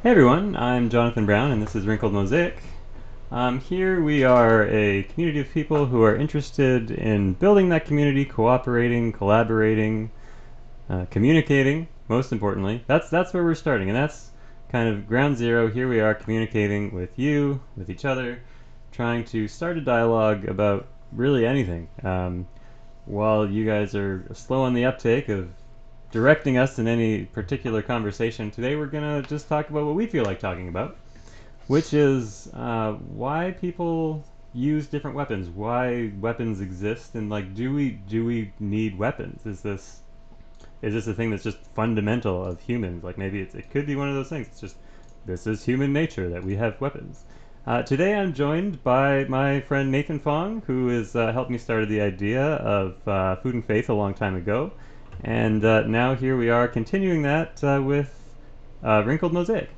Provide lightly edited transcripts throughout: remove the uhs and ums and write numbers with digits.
Hey everyone, I'm Jonathan Brown and this is Wrinkled Mosaic. Here we are a community of people who are interested in building that community, cooperating, collaborating, communicating, most importantly. That's where we're starting, and that's kind of ground zero. Here we are communicating with you, with each other, trying to start a dialogue about really anything. While you guys are slow on the uptake of directing us in any particular conversation, today we're going to just talk about what we feel like talking about, which is why people use different weapons, why weapons exist, and like, do we need weapons? Is this a thing that's just fundamental of humans? Like maybe it could be one of those things. It's just this is human nature that we have weapons. Today I'm joined by my friend Nathan Fong, who has helped me start the idea of Food and Faith a long time ago. And now here we are continuing that with Wrinkled Mosaic.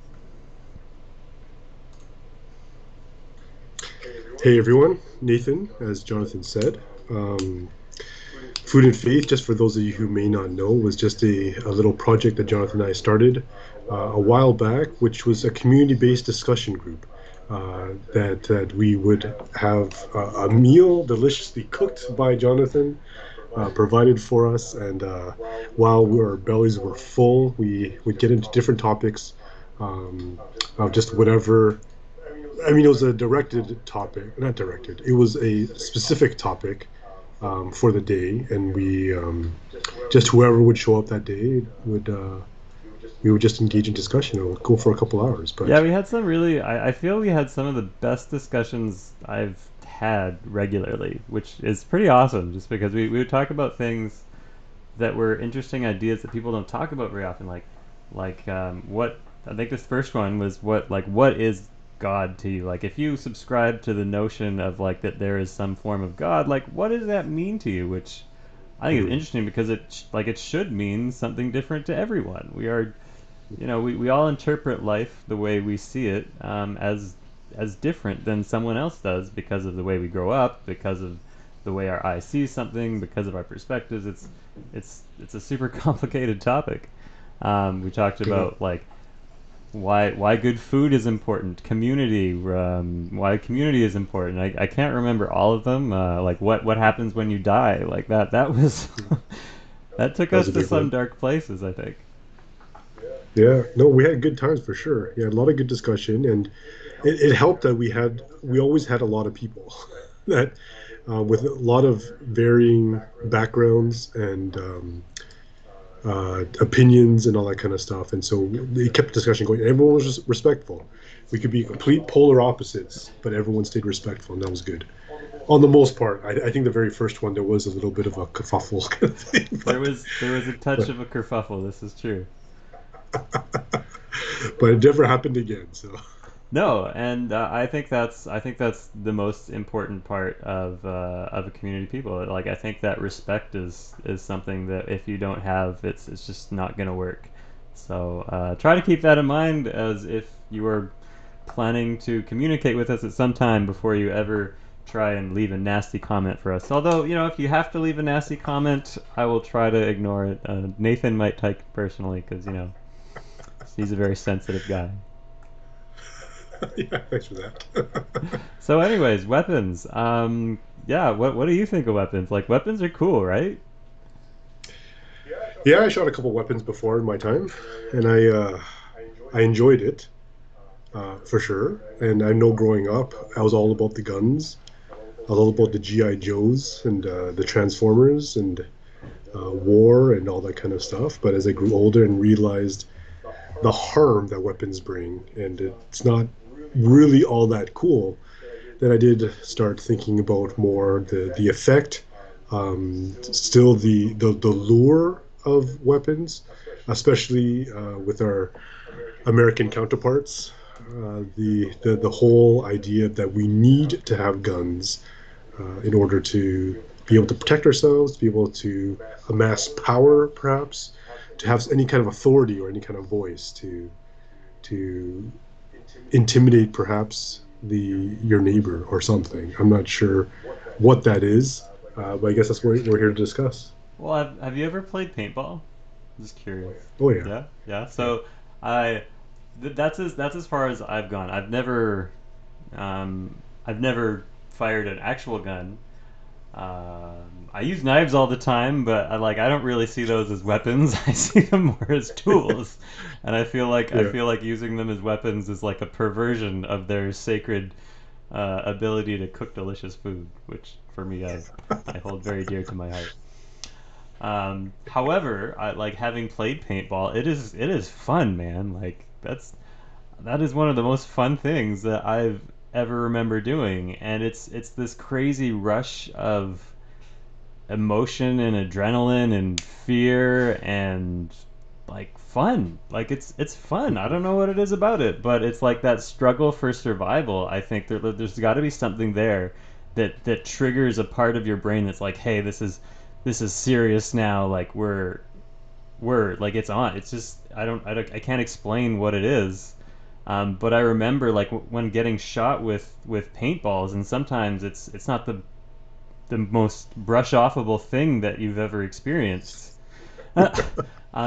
Hey everyone, Nathan, as Jonathan said. Food and Faith, just for those of you who may not know, was just a little project that Jonathan and I started a while back, which was a community-based discussion group that we would have a meal deliciously cooked by Jonathan, provided for us, and while our bellies were full, we would get into different topics of just whatever. I mean, it was a directed topic, not directed. It was a specific topic for the day, and we just whoever would show up that day would we would just engage in discussion. It would go for a couple hours. But Yeah, we had some really. I feel we had some of the best discussions I've had regularly, which is pretty awesome. Just because we would talk about things that were interesting ideas that people don't talk about very often, like what I think this first one was what is God to you? Like if you subscribe to the notion of like that there is some form of God, like what does that mean to you? Which I think is interesting because it should mean something different to everyone. We are, we all interpret life the way we see it as different than someone else does because of the way we grow up, because of the way our eye sees something, because of our perspectives. It's a super complicated topic. We talked about like why good food is important, community, why community is important. I can't remember all of them. Like what happens when you die, like that was that took that was us a to big some one. dark places, I think. Yeah, no, we had good times for sure. Yeah, a lot of good discussion, and it helped that we always had a lot of people that with a lot of varying backgrounds and opinions and all that kind of stuff. And so they kept the discussion going. Everyone was just respectful. We could be complete polar opposites, but everyone stayed respectful, and that was good. On the most part, I think the very first one there was a little bit of a kerfuffle kind of thing, There was a touch but of a kerfuffle. This is true. but it never happened again. So No, and I think that's the most important part of a community of people. Like I think that respect is something that if you don't have, it's just not gonna work. So try to keep that in mind as if you are planning to communicate with us at some time before you ever try and leave a nasty comment for us. Although if you have to leave a nasty comment, I will try to ignore it. Nathan might take it personally because he's a very sensitive guy. yeah, thanks for that. So, anyways, weapons. Yeah. What do you think of weapons? Like, weapons are cool, right? Yeah, I shot a couple weapons before in my time, and I enjoyed it for sure. And I know growing up, I was all about the guns. a little about the GI Joes and the Transformers and war and all that kind of stuff. But as I grew older and realized the harm that weapons bring, and it's not really all that cool, then I did start thinking about more the effect, still the lure of weapons, especially with our American counterparts. The whole idea that we need to have guns in order to be able to protect ourselves, to be able to amass power, perhaps, to have any kind of authority or any kind of voice to intimidate perhaps the your neighbor or something. I'm not sure what that is, but I guess that's what we're here to discuss. Well, have you ever played paintball? Just curious. Oh yeah, Yeah, yeah. yeah. So I that's as far as I've gone. Um, I've never fired an actual gun. I use knives all the time, but I don't really see those as weapons. I see them more as tools, and I Yeah. feel like using them as weapons is like a perversion of their sacred ability to cook delicious food, which for me I hold very dear to my heart. However, I like having played paintball. It is fun, man. Like that is one of the most fun things that I've ever remember doing, and it's this crazy rush of emotion and adrenaline and fear and like fun. Like it's fun. I don't know what it is about it, but it's like that struggle for survival. I think there's got to be something there that triggers a part of your brain that's like, hey, this is serious now. Like we're like it's on. It's just I can't explain what it is. But I remember like when getting shot with paintballs, and sometimes it's not the most brush offable thing that you've ever experienced.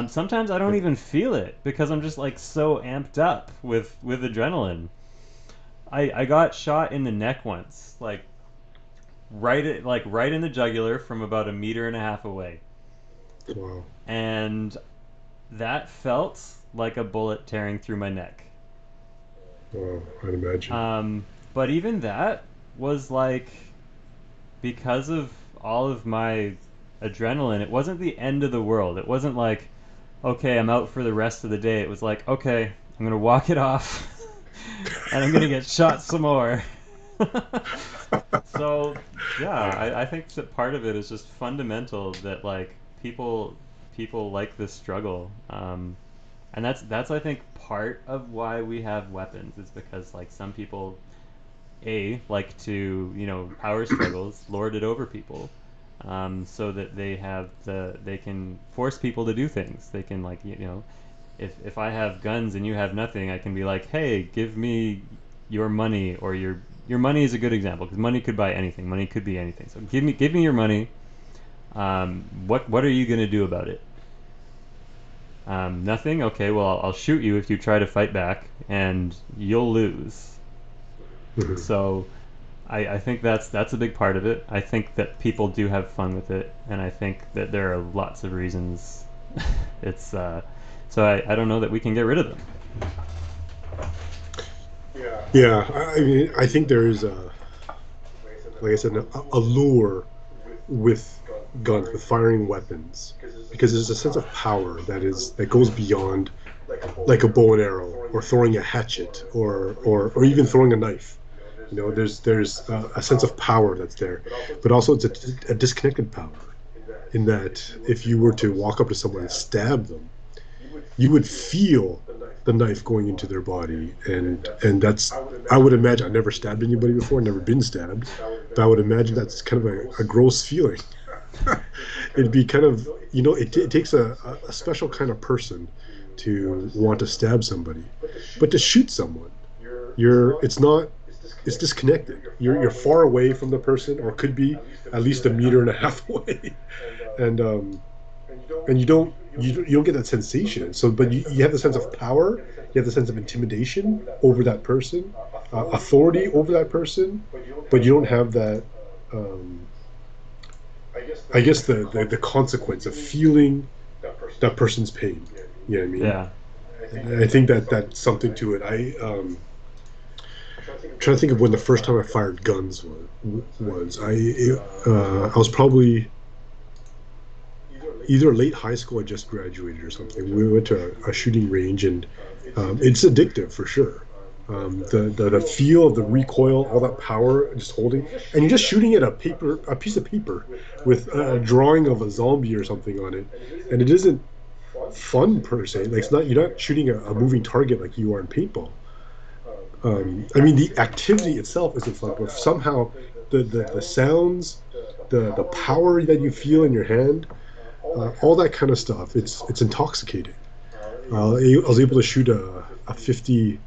Sometimes I don't even feel it because I'm just like so amped up with adrenaline. I got shot in the neck once, like right in the jugular from about a meter and a half away, Wow. and that felt like a bullet tearing through my neck. Wow. I'd imagine. But even that was like because of all of my adrenaline, it wasn't the end of the world. It wasn't like, okay, I'm out for the rest of the day. It was like, okay, I'm gonna walk it off, and I'm gonna get shot some more. So yeah, Yeah. I think that part of it is just fundamental that like people like this struggle, and that's I think part of why we have weapons is because like some people like to power struggles lord it over people, so that they can force people to do things. They can like if I have guns and you have nothing, I can be like, hey, give me your money, or your money is a good example because money could buy anything. Money could be anything. So give me your money. What are you gonna do about it? Nothing. Okay, well I'll shoot you if you try to fight back, and you'll lose. Mhm. So I think that's a big part of it. I think that people do have fun with it, and I think that there are lots of reasons. it's so I don't know that we can get rid of them. Yeah. I mean, I think there is like I said, a lure with guns, with firing weapons, because there's a sense of power that goes beyond like a bow and arrow or throwing a hatchet or even throwing a knife. There's a sense of power that's there, but also it's a disconnected power in that if you were to walk up to someone and stab them, you would feel the knife going into their body, and that's I would imagine. I've never stabbed anybody before, never been stabbed, but I would imagine that's kind of a gross feeling. It'd be kind of it takes a special kind of person to want to stab somebody, but to shoot someone, it's not it's disconnected. You're far away from the person, or could be at least a meter and a half away, and you don't get that sensation. So, but you have the sense of power, you have the sense of intimidation over that person, authority over that person, but you don't have that. Um, I guess the consequence of feeling that person's pain. You know what I mean? Yeah. And I think that that's something to it. trying to think of when the first time I fired guns was. I was probably either late high school or just graduated or something. We went to a shooting range, and it's addictive for sure. The feel of the recoil, all that power, just holding, and you're just shooting at a piece of paper with a drawing of a zombie or something on it, and it isn't fun per se. Like it's not you're not shooting a moving target like you are in paintball. I mean, the activity itself isn't fun, but somehow the sounds, the power that you feel in your hand, all that kind of stuff. It's intoxicating. I was able to shoot a 50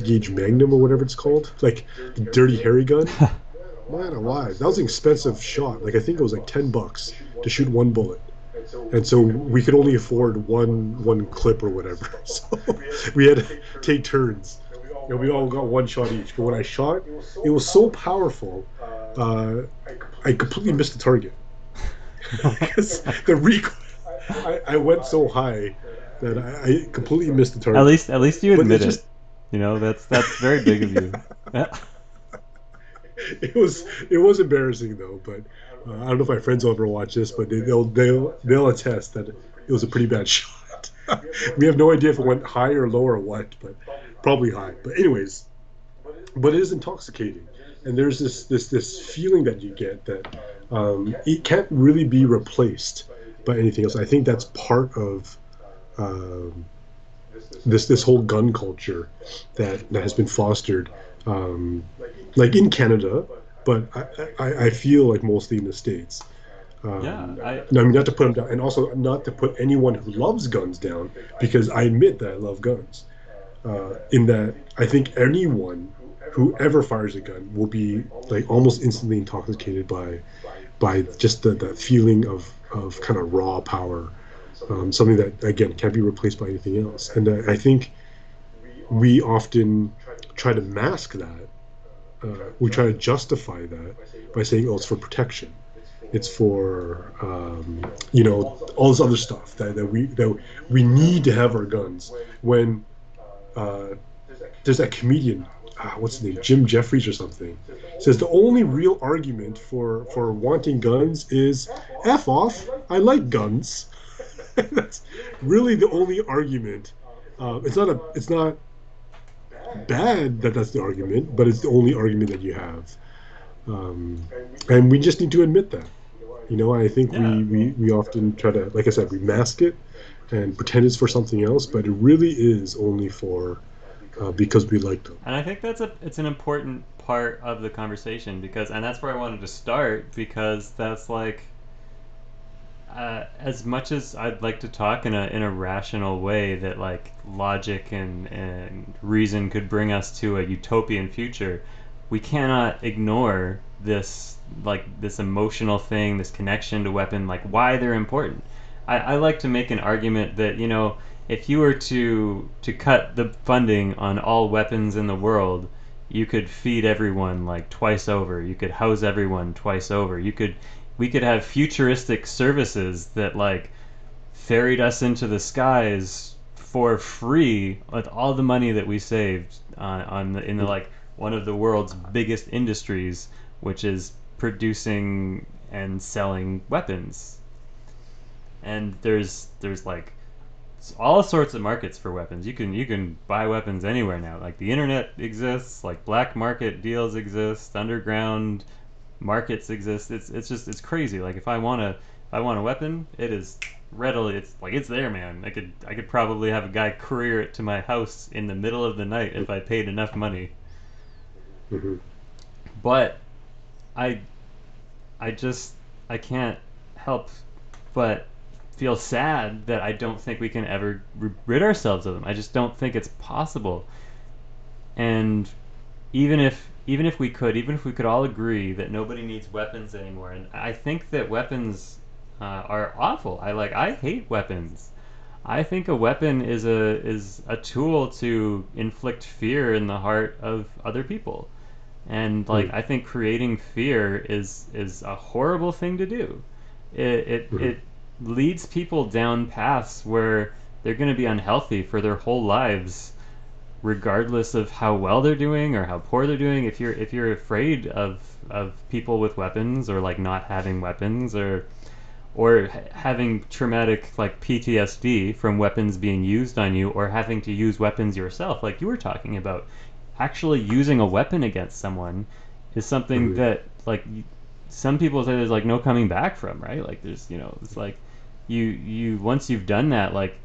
gauge Magnum or whatever it's called, like the Dirty Harry gun. Man alive, that was an expensive shot. Like I think it was like $10 to shoot one bullet, and so we could only afford one clip or whatever. So we had to take turns. We all got one shot each. But when I shot, it was so powerful, uh, I completely missed the target because the recoil. I went so high that I completely missed the target. At least you But admit it's it. just You know, that's very big of you. Yeah. it was embarrassing though. But I don't know if my friends will ever watch this, but they'll attest that it was a pretty bad shot. We have no idea if it went high or low or what, but probably high. But anyways, but it is intoxicating, and there's this feeling that you get that it can't really be replaced by anything else. I think that's part of um, this whole gun culture that has been fostered, um, like in Canada, but I feel like mostly in the States. Yeah, I mean, not to put them down, and also not to put anyone who loves guns down, because I admit that I love guns. In that, I think anyone who ever fires a gun will be like almost instantly intoxicated by just the feeling of kind of raw power, something that again can't be replaced by anything else. And I think we often try to mask that. We try to justify that by saying, "Oh, it's for protection. It's for all this other stuff that we need to have our guns." When uh, there's that comedian, what's his name, Jim Jeffries or something, says the only real argument for wanting guns is "f off. I like guns." That's really the only argument. It's not bad that that's the argument, but it's the only argument that you have, and we just need to admit that. I think yeah. we often try to, like I said, we mask it and pretend it's for something else, but it really is only for because we like them. And I think it's an important part of the conversation because and that's where I wanted to start because that's like as much as I'd like to talk in a rational way that like logic and reason could bring us to a utopian future, we cannot ignore this emotional thing, this connection to weapon, like why they're important. I like to make an argument that if you were to cut the funding on all weapons in the world, you could feed everyone like twice over. You could house everyone twice over. We could have futuristic services that like ferried us into the skies for free with all the money that we saved in the like one of the world's biggest industries, which is producing and selling weapons. And there's like all sorts of markets for weapons. You can buy weapons anywhere now. Like the internet exists, like black market deals exist, underground markets exist. It's crazy. Like if I want a weapon, it is readily it's like it's there, man. I could probably have a guy courier it to my house in the middle of the night if I paid enough money. Mhm. But I I just I can't help but feel sad that I don't think we can ever rid ourselves of them. I just don't think it's possible. And even if we could all agree that nobody needs weapons anymore, and I think that weapons are awful. I hate weapons. I think a weapon is a tool to inflict fear in the heart of other people, and like Mhm. I think creating fear is a horrible thing to do. Mhm. It leads people down paths where they're going to be unhealthy for their whole lives regardless of how well they're doing or how poor they're doing. If you're afraid of people with weapons, or like not having weapons, or having traumatic like PTSD from weapons being used on you, or having to use weapons yourself, like you were talking about, actually using a weapon against someone is something Mhm. that like some people say there's like no coming back from, right? Like there's, it's like you once you've done that, like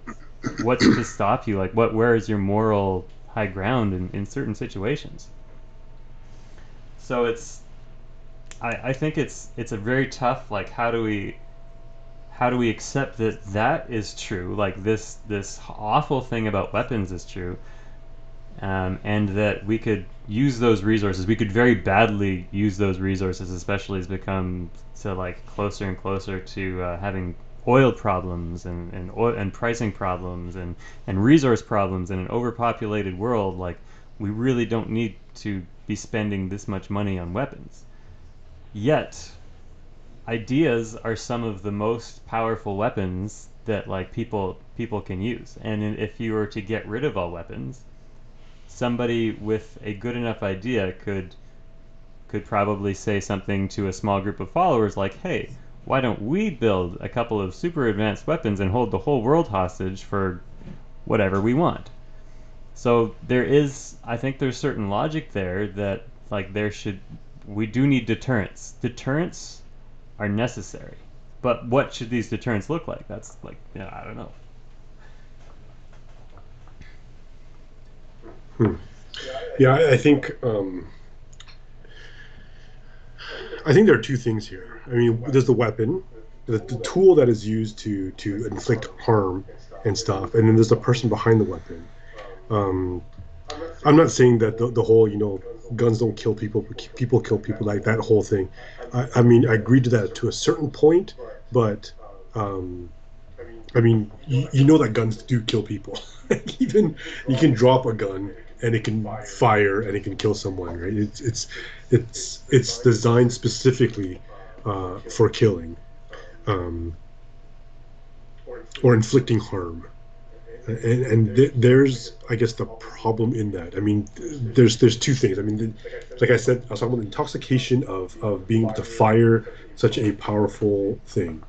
what's to stop you? Like where is your moral high ground in certain situations? So I think it's a very tough, like how do we accept that that is true, like this awful thing about weapons is true, and that we could use those resources, we could very badly use those resources, especially as become to like closer and closer to having oil problems and pricing problems and resource problems in an overpopulated world. Like we really don't need to be spending this much money on weapons. Yet ideas are some of the most powerful weapons that like people can use. And if you were to get rid of all weapons, somebody with a good enough idea could probably say something to a small group of followers like, "Hey, why don't we build a couple of super advanced weapons and hold the whole world hostage for whatever we want?" So I think there's certain logic there that like we do need deterrence. Deterrence are necessary. But what should these deterrents look like? That's like, yeah, I don't know. Hmm. Yeah, I think there are two things here. I mean, there's the weapon, the tool that is used to inflict harm and stuff, and then there's the person behind the weapon. Um, I'm not saying that the whole, guns don't kill people, but people kill people, like that whole thing. I mean, I agree to that to a certain point, but um, I mean, you know that guns do kill people. Even you can drop a gun and it can fire and it can kill someone, right? It's designed specifically for killing, um, or inflicting harm. There's, I guess, the problem in that. I mean, there's two things. I mean, like I said, I was talking about the intoxication of being able to fire such a powerful thing.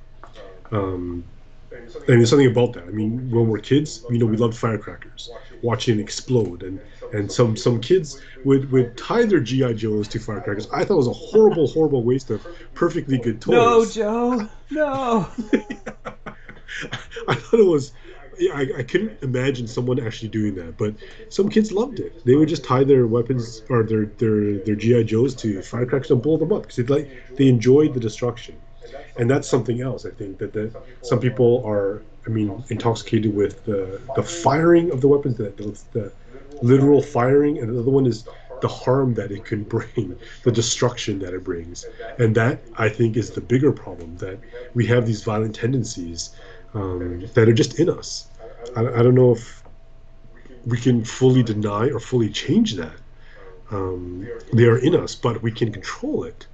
Um, and there's something about that. I mean, when we're kids, we loved firecrackers, watching it explode, and some kids would tie their GI Joes to firecrackers. I thought it was a horrible, horrible waste of perfectly good No, toys. Joe, no. I thought it was. Yeah, I couldn't imagine someone actually doing that, but some kids loved it. They would just tie their weapons or their GI Joes to firecrackers and blow them up because they enjoyed the destruction. And that's something else. I think that some people are, I mean, intoxicated with the firing of the weapons, the literal firing, and the other one is the harm that it can bring, the destruction that it brings. And that, I think, is the bigger problem, that we have these violent tendencies that are just in us. I don't know if we can fully deny or fully change that. They are in us, but we can control it,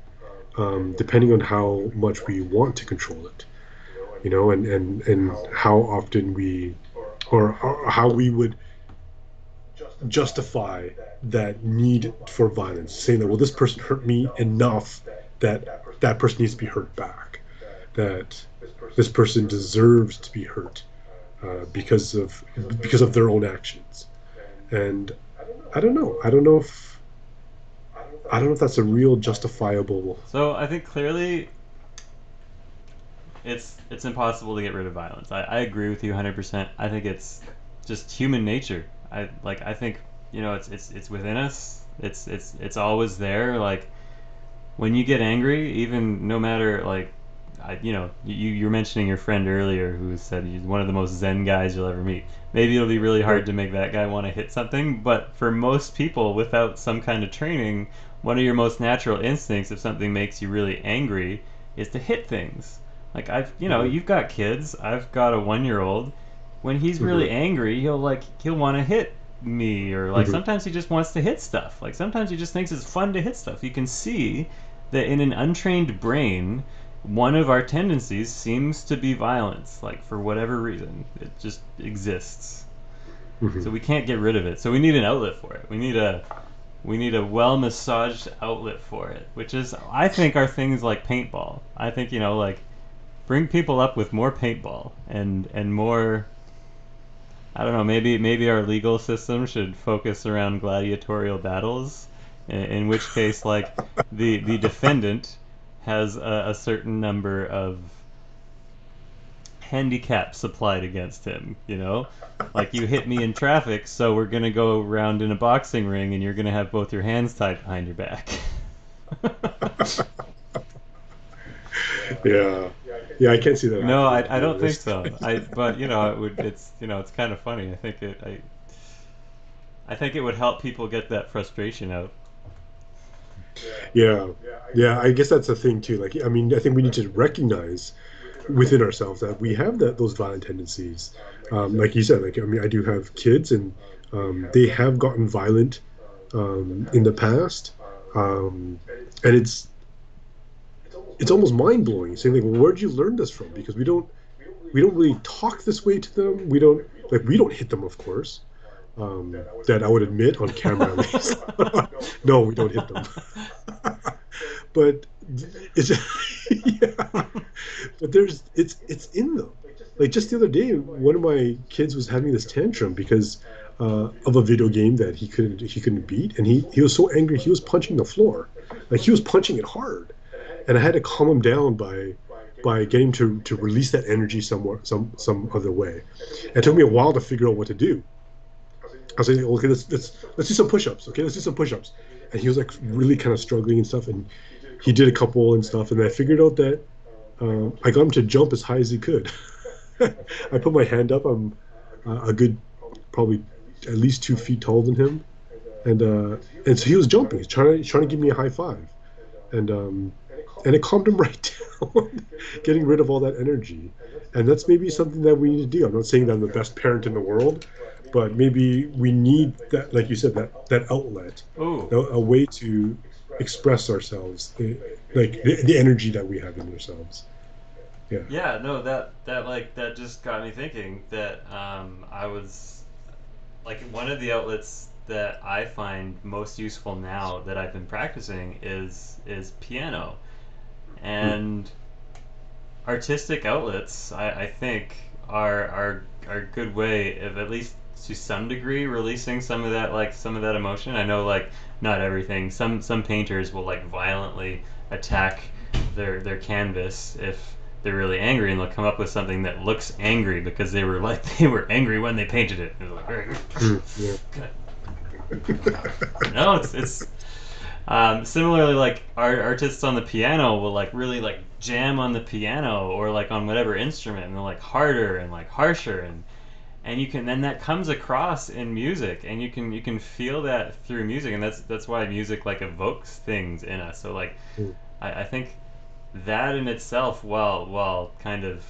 depending on how much we want to control it, and how often or how we would justify that need for violence, saying that, well, this person hurt me enough that that person needs to be hurt back, that this person deserves to be hurt because of their own actions. And I don't know if that's a real justifiable. So I think clearly it's impossible to get rid of violence. I agree with you 100%. I think it's just human nature. I think it's within us. It's always there. Like when you get angry, even no matter like you're mentioning your friend earlier who said he's one of the most zen guys you'll ever meet. Maybe it'll be really Yeah. hard to make that guy want to hit something, but for most people without some kind of training, one of your most natural instincts if something makes you really angry is to hit things. Like Hmm. you've got kids. I've got a 1-year old. When he's Hmm. really angry, he'll want to hit me, or like Hmm. sometimes he just wants to hit stuff. Like sometimes he just thinks it's fun to hit stuff. You can see that in an untrained brain, one of our tendencies seems to be violence, like for whatever reason. It just exists. Hmm. So we can't get rid of it. So we need an outlet for it. We need a well massaged outlet for it, which is I think are things like paintball. I think like bring people up with more paintball and more. I don't know. Maybe our legal system should focus around gladiatorial battles, in which case like the defendant has a certain number of handicaps applied against him. Like you hit me in traffic, so we're gonna go around in a boxing ring, and you're gonna have both your hands tied behind your back. Yeah, yeah, I can't see that No, happening, to I be don't think honest. so. But it would. It's kind of funny. I think it would help people get that frustration out. Yeah, yeah, I guess that's the thing too. Like, I mean, I think we need to recognize within ourselves that we have those violent tendencies. Like you said, like I mean, I do have kids, and they have gotten violent in the past, um, and it's almost mind blowing. Saying like, well, where'd you learn this from? Because we don't really talk this way to them. We don't hit them, of course. That I would admit on camera at least. No, we don't hit them. But it's yeah. But it's in them. Like just the other day, one of my kids was having this tantrum because of a video game that he couldn't beat, and he was so angry he was punching the floor, like he was punching it hard, and I had to calm him down by getting to release that energy somewhere some other way. And it took me a while to figure out what to do. I was like, okay, let's do some push-ups. Okay, let's do some push-ups. And he was like really kind of struggling and stuff, and he did a couple and stuff, and I figured out that I got him to jump as high as he could. I put my hand up. I'm a good, probably at least 2 feet taller than him, and so he was jumping. He's trying to give me a high five, and it calmed him right down, getting rid of all that energy. And that's maybe something that we need to do. I'm not saying that I'm the best parent in the world, but maybe we need that, like you said, that outlet, Ooh, a way to express ourselves, like the energy that we have in ourselves. Yeah. yeah, no, that just got me thinking that I was like one of the outlets that I find most useful now that I've been practicing is piano. Mm. And artistic outlets, I think, are a good way of at least to some degree releasing some of that emotion. I know like not everything. Some painters will like violently attack their canvas if they're really angry, and they'll come up with something that looks angry because they were angry when they painted it. It was Mm. Yeah. no, it's similarly, like artists on the piano will like really like jam on the piano or like on whatever instrument, and they're like harder and like harsher, and you can then that comes across in music, and you can feel that through music, and that's why music like evokes things in us. So like Mm. I think that in itself, while kind of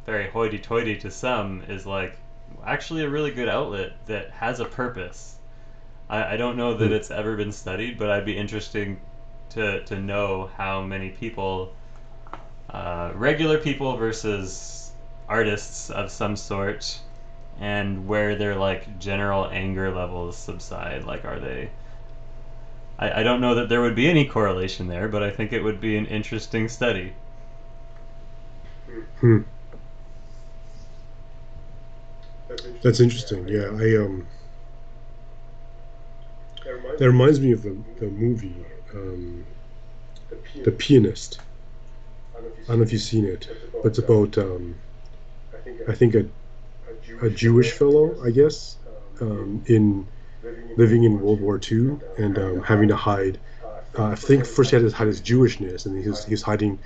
very hoity-toity to some, is like actually a really good outlet that has a purpose. I don't know that Mm. it's ever been studied, but I'd be interesting to know how many people, regular people versus artists of some sort, and where their like general anger levels subside. Like, are they? I don't know that there would be any correlation there, but I think it would be an interesting study. Hmm. That's interesting. Yeah, I that reminds me of the movie, The Pianist. I don't know if you've seen it, but it's about I think a Jewish fellow, I guess, in living in World War II and having to hide. I think first he had to hide his Jewishness, and he was hiding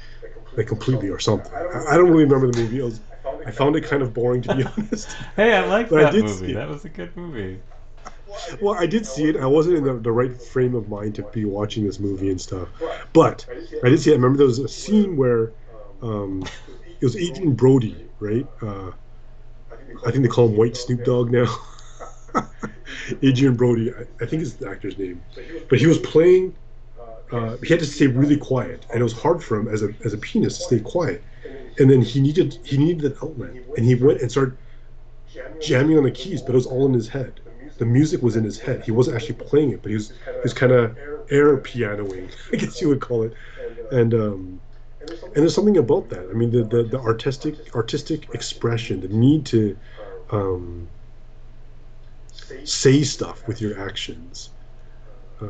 like completely or something. I don't really remember the movie. I found it kind of boring to be honest, Hey, I liked but I that did movie. see it. That was a good movie. Well, I did see it. I wasn't in the right frame of mind to be watching this movie and stuff, but I did see it. I remember there was a scene where it was Adrian Brody, right? I think they call him White Snoop Dogg now. Adrian Brody, I think is the actor's name, but he was playing. He had to stay really quiet, and it was hard for him as a pianist to stay quiet. And then he needed an outlet, and he went and started jamming on the keys, but it was all in his head. The music was in his head. He wasn't actually playing it, but he was kind of air pianoing, I guess you would call it. And there's something about that. I mean, the artistic expression, the need to um, say stuff with your actions. Uh,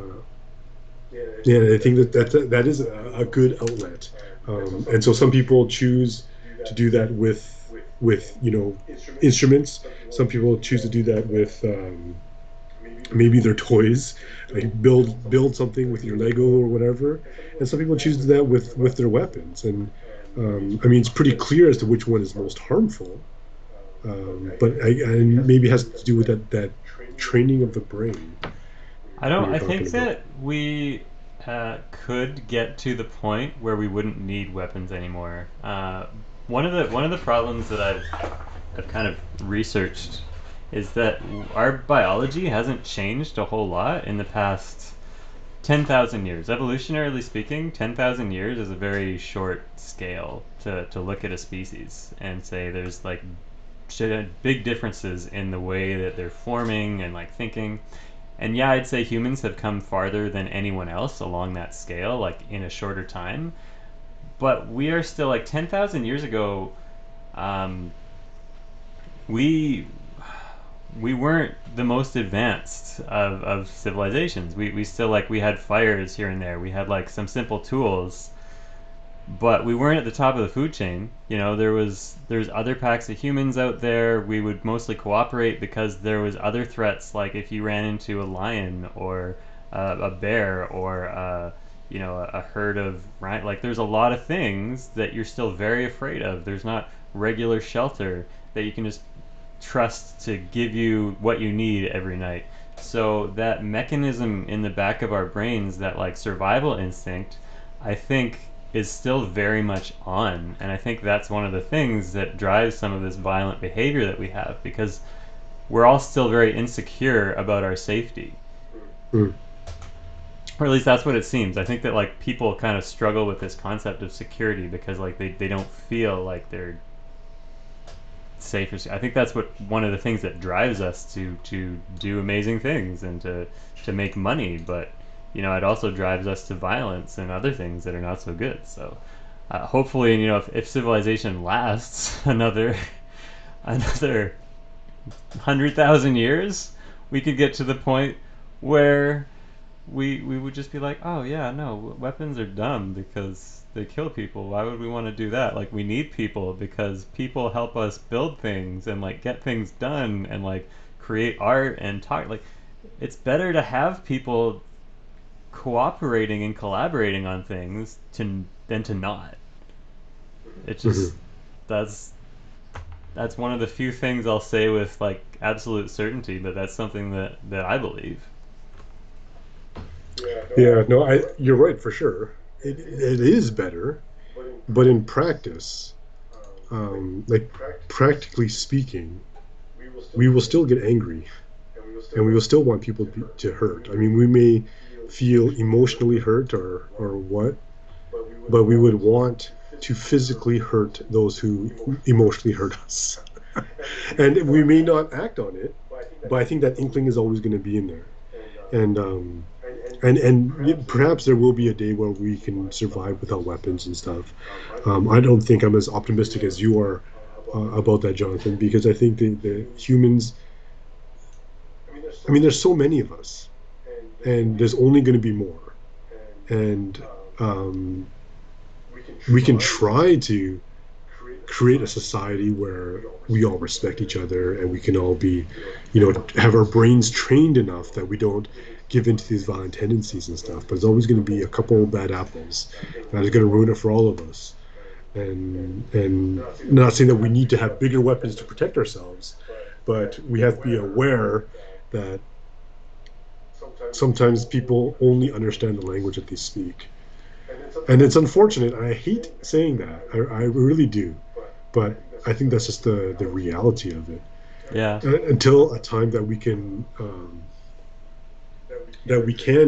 yeah, I think that is a good outlet. And so some people choose to do that with instruments. Some people choose to do that with maybe their toys, like build something with your Lego or whatever. And some people choose to do that with their weapons. And I mean, it's pretty clear as to which one is most harmful. And maybe it has to do with that training of the brain I that don't. you're I talking think about. that we could get to the point where we wouldn't need weapons anymore. One of the problems that I've kind of researched is that our biology hasn't changed a whole lot in the past 10,000 years. Evolutionarily speaking, 10,000 years is a very short scale to look at a species and say there's like big differences in the way that they're forming and like thinking. And yeah, I'd say humans have come farther than anyone else along that scale, like in a shorter time. But we are still like 10,000 years ago. Um, we we weren't the most advanced of civilizations. We still like we had fires here and there. We had like some simple tools, but we weren't at the top of the food chain. You know, there's other packs of humans out there. We would mostly cooperate because there was other threats, like if you ran into a lion or a bear or a herd of right. Like there's a lot of things that you're still very afraid of. There's not regular shelter that you can just trust to give you what you need every night. So that mechanism in the back of our brains, that like survival instinct, I think is still very much on. And I think that's one of the things that drives some of this violent behavior that we have because we're all still very insecure about our safety. Mm. Or at least that's what it seems. I think that like people kind of struggle with this concept of security because like they don't feel like they're safer. I think that's what one of the things that drives us to do amazing things and to make money. But it also drives us to violence and other things that are not so good. So hopefully, if civilization lasts another 100,000 years, we could get to the point where we would just be like, oh yeah, no, weapons are dumb because they kill people. Why would we want to do that? Like we need people because people help us build things and like get things done and like create art and talk. Like it's better to have people cooperating and collaborating on things to than to not. It just Hmm. that's that's one of the few things I'll say with like absolute certainty, but that's something that I believe. Yeah, no, you're right for sure. It is better, but in practice, like practically speaking, we will still get angry and we will still want people to hurt. I mean, we may feel emotionally hurt or what, but we would want to physically hurt those who emotionally hurt us. And we may not act on it, but I think that inkling is always going to be in there. And perhaps there will be a day where we can survive without weapons and stuff. I don't think I'm as optimistic as you are about that, Jonathan, because I think the humans. I mean, there's so many of us, and there's only going to be more. And um, we can try to create a society where we all respect each other and we can all be, have our brains trained enough that we don't give into these violent tendencies and stuff. But there's always going to be a couple of bad apples that are going to ruin it for all of us. And not saying that we need to have bigger weapons to protect ourselves, but we have to be aware that sometimes people only understand the language that they speak. And it's unfortunate. I hate saying that. I really do. But I think that's just the reality of it. Yeah. Until a time that we can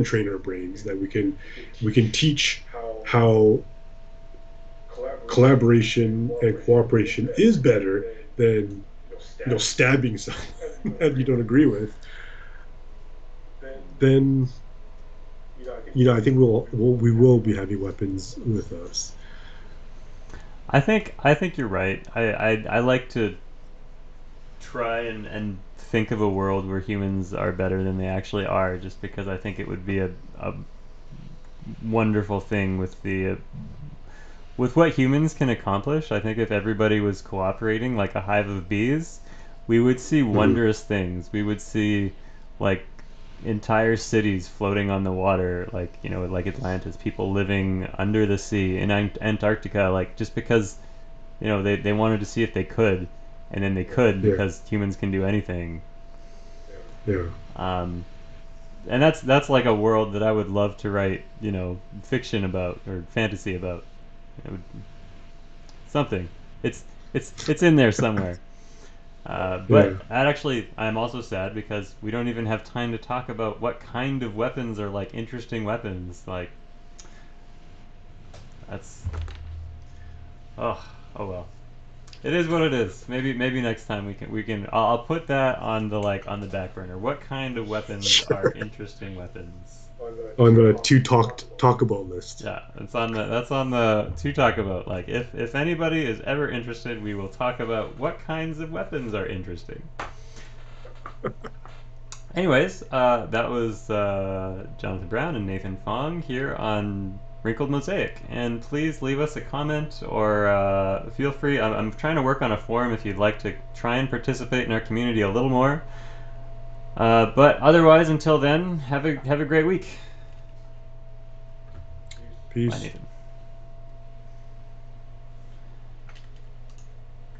train our brains, that we can teach how collaboration and cooperation is better than stabbing someone that you don't agree with, then I think we will be having weapons with us. I think you're right. I like to try and think of a world where humans are better than they actually are, just because I think it would be a wonderful thing with what humans can accomplish. I think if everybody was cooperating like a hive of bees, we would see Hmm. wondrous things. We would see like entire cities floating on the water, like like Atlantis, people living under the sea in Antarctica, like just because they wanted to see if they could, and then they could Yeah, because humans can do anything. yeah, Um, and that's like a world that I would love to write, fiction about or fantasy about. It would, something. It's it's in there somewhere. yeah. But that actually, I'm also sad because we don't even have time to talk about what kind of weapons are like interesting weapons. Like that's oh oh well. It is what it is. Maybe next time we can. I'll put that on the on the back burner. What kind of weapons are Sure. interesting weapons? On the talk about list. Yeah, that's on the to talk about. Like if anybody is ever interested, we will talk about what kinds of weapons are interesting. Anyways, that was Jonathan Brown and Nathan Fong here on Wrinkled Mosaic. And please leave us a comment or feel free. I'm trying to work on a forum if you'd like to try and participate in our community a little more. But otherwise, until then, have a great week. Bye, Peace. Nathan.